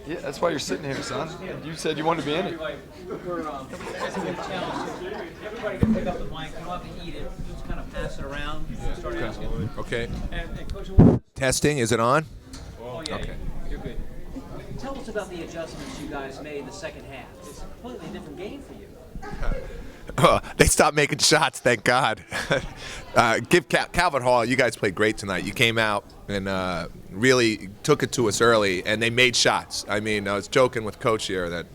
Yeah, that's why you're sitting here, son. You said you wanted to be in it. We're asking a challenge. Everybody can pick up the mic. You don't have to eat it. Just kind of pass it around. Start asking. Okay. And Coach, Testing, is it on? oh yeah, Okay. you're good. Tell us about the adjustments you guys made in the second half. It's a completely different game for you. They stopped making shots, thank God. Give Calvert Hall, you guys played great tonight. You came out and really took it to us early, and they made shots. I mean, I was joking with Coach here that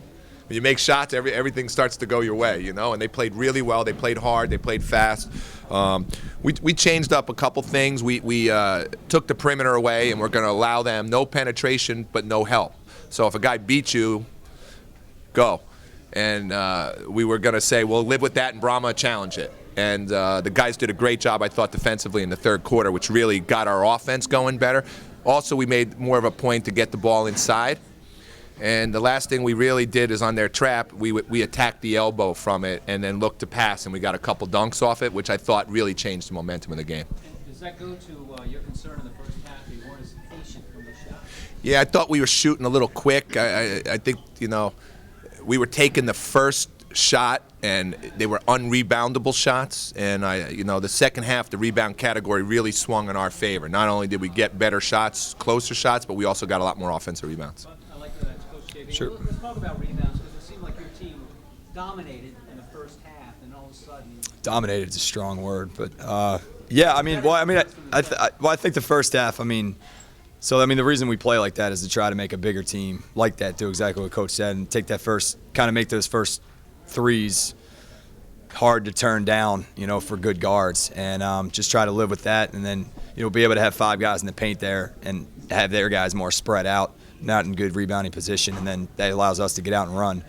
when you make shots, everything starts to go your way, you know, and they played really well. They played hard. They played fast. We changed up a couple things. We took the perimeter away, and we're going to allow them no penetration but no help. So if a guy beats you, go. And we were going to say, we'll live with that, and Bourama challenge it. And the guys did a great job, I thought, defensively in the third quarter, which really got our offense going better. Also, we made more of a point to get the ball inside. And the last thing we really did is on their trap, we attacked the elbow from it and then looked to pass, and we got a couple dunks off it, which I thought really changed the momentum of the game. And does that go to your concern in the first half? You weren't as patient from the shot. Yeah, I thought we were shooting a little quick. I think, you know, we were taking the first shot, and they were unreboundable shots. And the second half, the rebound category really swung in our favor. Not only did we get better shots, closer shots, but we also got a lot more offensive rebounds. I like that, Coach Davey. Sure. Let's talk about rebounds, because it seemed like your team dominated in the first half, and all of a sudden. Dominated is a strong word, but yeah, I mean, I think the first half, the reason we play like that is to try to make a bigger team like that, do exactly what Coach said, and take that make those first threes hard to turn down, for good guards, and just try to live with that, and then, be able to have five guys in the paint there and have their guys more spread out, not in good rebounding position, and then that allows us to get out and run.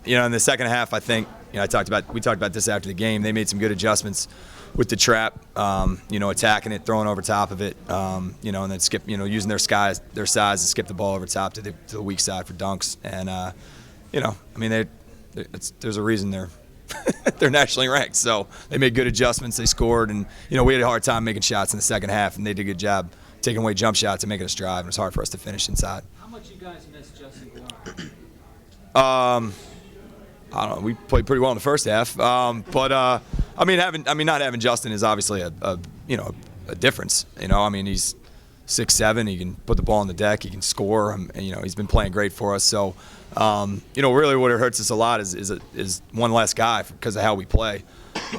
In the second half, I think, we talked about this after the game. They made some good adjustments with the trap, attacking it, throwing over top of it, and then skip, using their size to skip the ball over top to the weak side for dunks. And, there's a reason they're nationally ranked. So they made good adjustments. They scored, and, we had a hard time making shots in the second half, and they did a good job taking away jump shots and making us drive. And it was hard for us to finish inside. How much you guys miss Justin Bourama? I don't know. We played pretty well in the first half, but not having Justin is obviously a difference. He's 6'7". He can put the ball on the deck. He can score. He's been playing great for us. So, really, what it hurts us a lot is one less guy because of how we play.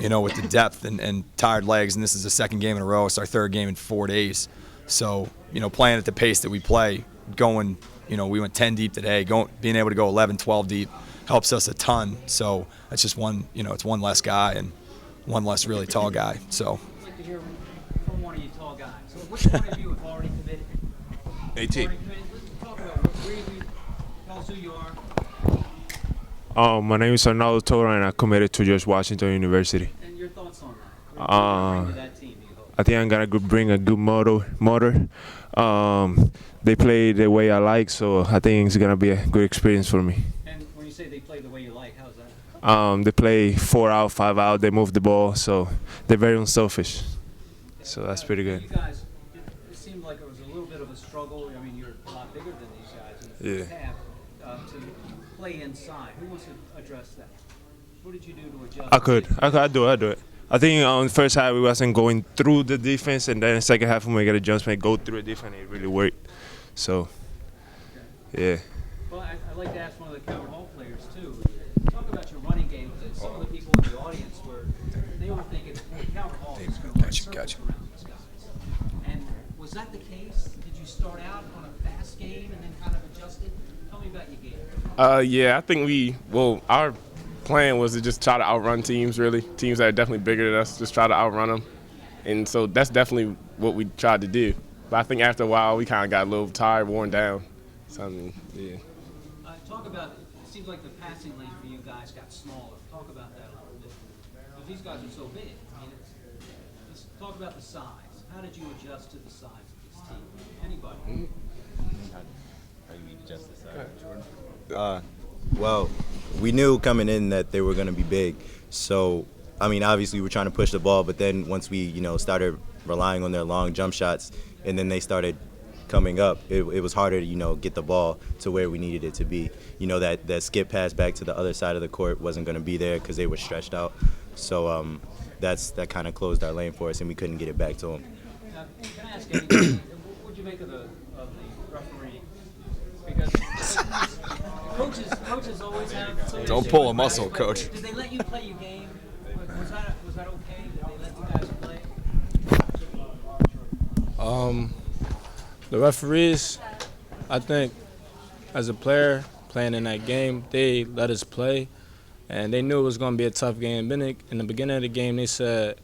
With the depth and tired legs, and this is the second game in a row. It's our third game in 4 days. So, playing at the pace that we play, going, we went 10 deep today. Being able to go 11, 12 deep helps us a ton. So it's just one, it's one less guy and one less really tall guy. So. I'd like to hear from one of you tall guys. So which one of you have already committed? 18. Let's talk about where you tell us who you are. My name is Arnaldo Toro, and I committed to George Washington University. And your thoughts on that? Bring to that team, you hope. I think I'm gonna bring a good motor. They play the way I like, so I think it's gonna be a good experience for me. And when you say they play the way you like, how's that? They play 4 out, 5 out. They move the ball, so they're very unselfish. So that's pretty good. You guys, it seemed like it was a little bit of a struggle. You're a lot bigger than these guys in the first half to play inside. Who wants to address that? What did you do to adjust? I do it. I think on the first half we wasn't going through the defense, and then in the second half when we got adjustment, go through the defense, it really worked. So, yeah. Well, I'd like to ask one of the Calvert Hall players too. Talk about your running game. Some of the people in the audience they were thinking, Calvert Hall is going to run circles around these guys. And was that the case? Did you start out on a fast game and then kind of adjust it? Tell me about your game. Yeah, I think our plan was to just try to outrun teams, really. Teams that are definitely bigger than us, just try to outrun them. And so that's definitely what we tried to do. But I think after a while, we kind of got a little tired, worn down. So, yeah. Talk about, it seems like the passing lane for you guys got smaller. Talk about that a little bit. Because these guys are so big. Let's talk about the size. How did you adjust to the size of this team? Anybody? How do you adjust the size, Jordan? Well, we knew coming in that they were going to be big. So, obviously we were trying to push the ball, but then once we, started relying on their long jump shots, and then they started coming up, it was harder to, get the ball to where we needed it to be. That skip pass back to the other side of the court wasn't going to be there because they were stretched out. So that kind of closed our lane for us, and we couldn't get it back to them. Now, can I ask you, what would you make of the referee? Because coaches always have. Don't pull a muscle, coach. Did they let you play your game? Was that okay? Did they let you guys play? The referees, I think, as a player playing in that game, they let us play, and they knew it was going to be a tough game. In the beginning of the game, they said,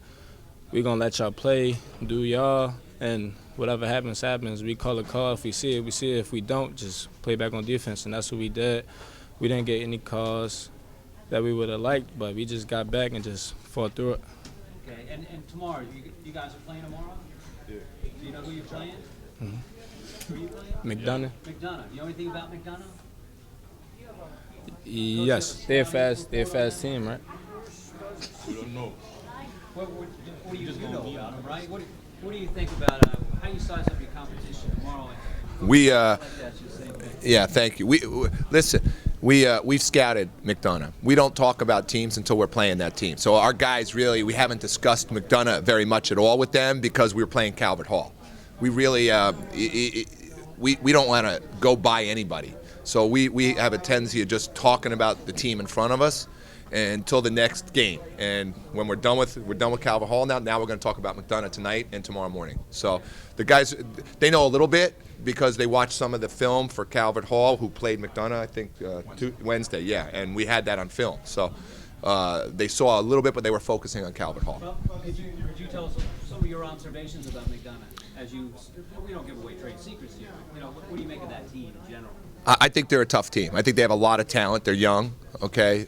we're going to let y'all play, do y'all, and whatever happens, happens. We call a call. If we see it, we see it. If we don't, just play back on defense, and that's what we did. We didn't get any calls that we would have liked, but we just got back and just fought through it. Okay, and tomorrow, you guys are playing tomorrow? Yeah. Do you know who you're playing? Mm-hmm. Who are you playing? McDonough. McDonough. You know anything about McDonough? Yes, they're a fast team, right? We don't know. What do you know about them, right? What do you think about how you size up your competition tomorrow? Yeah, thank you. Listen. We've scouted McDonough. We don't talk about teams until we're playing that team. So our guys we haven't discussed McDonough very much at all with them because we were playing Calvert Hall. We really we don't want to go by anybody. So we have a tendency of just talking about the team in front of us until the next game. And when we're done with Calvert Hall now we're going to talk about McDonough tonight and tomorrow morning. So the guys, they know a little bit because they watched some of the film for Calvert Hall, who played McDonough, I think, Wednesday, yeah, and we had that on film. So they saw a little bit, but they were focusing on Calvert Hall. Well, could you tell us some of your observations about McDonough? We don't give away trade secrets here. What do you make of that team in general? I think they're a tough team. I think they have a lot of talent. They're young, okay?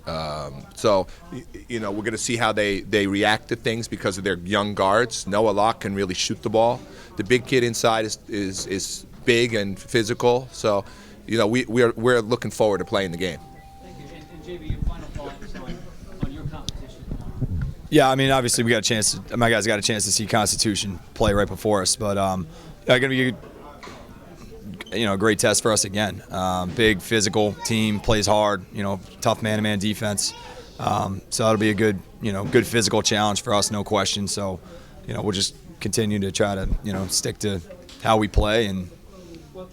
So, we're going to see how they react to things because of their young guards. Noah Locke can really shoot the ball. The big kid inside is big and physical. So, we're looking forward to playing the game. Thank you. And JB, your final thoughts on your competition tomorrow? Yeah, I mean, obviously my guys got a chance to see Constitution play right before us, but going to be a great test for us again. Big physical team, plays hard, tough man-to-man defense. So that'll be a good physical challenge for us, no question. So, we'll just continue to try to, stick to how we play and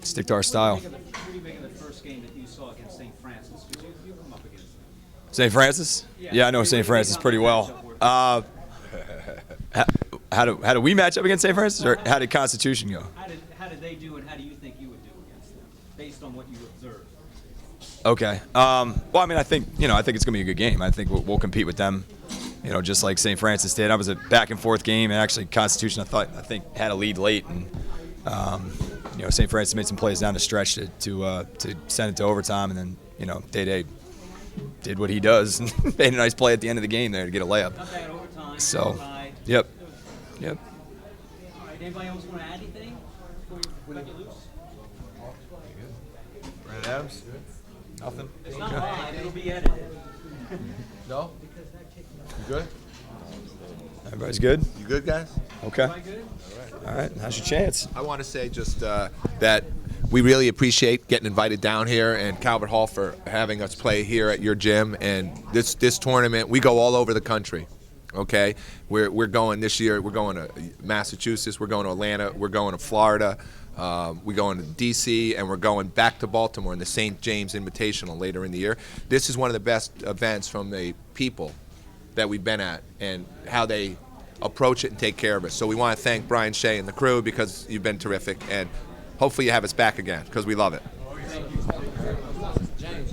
stick to our style. What do you make of the first game that you saw against St. Francis? Because you come up against them. St. Francis? Yeah, I know St. Francis pretty well. How do we match up against St. Francis, or how did Constitution go? How did they do, and how do you think you would do against them, based on what you observed? Okay. Well, I mean, I think it's gonna be a good game. I think we'll compete with them, just like St. Francis did. I was a back and forth game, and actually Constitution I think had a lead late, and St. Francis made some plays down the stretch to send it to overtime, and then Day did what he does and made a nice play at the end of the game there to get a layup. Not bad overtime. So, Tied. yep. All right. Anybody else want to add anything before we let you loose? Brandon Adams? Nothing? It's not live. It'll be edited. No? You good? Everybody's good? You good, guys? Okay. Am I good? All right. How's your chance? I want to say just that we really appreciate getting invited down here and Calvert Hall for having us play here at your gym. And this tournament, we go all over the country. Okay, we're going this year. We're going to Massachusetts. We're going to Atlanta. We're going to Florida. We're going to D.C. and we're going back to Baltimore in the St. James Invitational later in the year. This is one of the best events from the people that we've been at and how they approach it and take care of us. So we want to thank Brian Shea and the crew because you've been terrific, and hopefully you have us back again because we love it.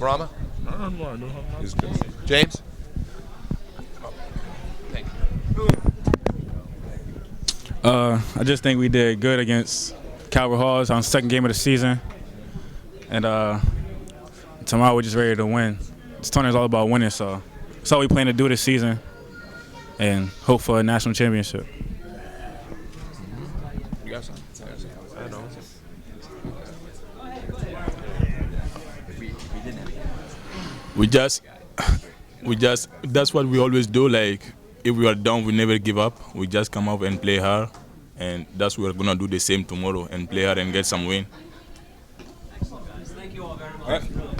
Bourama? James? I just think we did good against Calvert Hall. It's our second game of the season. And tomorrow we're just ready to win. This tournament is all about winning, so that's all we plan to do this season and hope for a national championship. You got something? I know. That's what we always do. Like, if we are down, we never give up. We just come up and play hard and that's what we're gonna do the same tomorrow and play hard and get some win. Excellent, guys. Thank you all very much. Really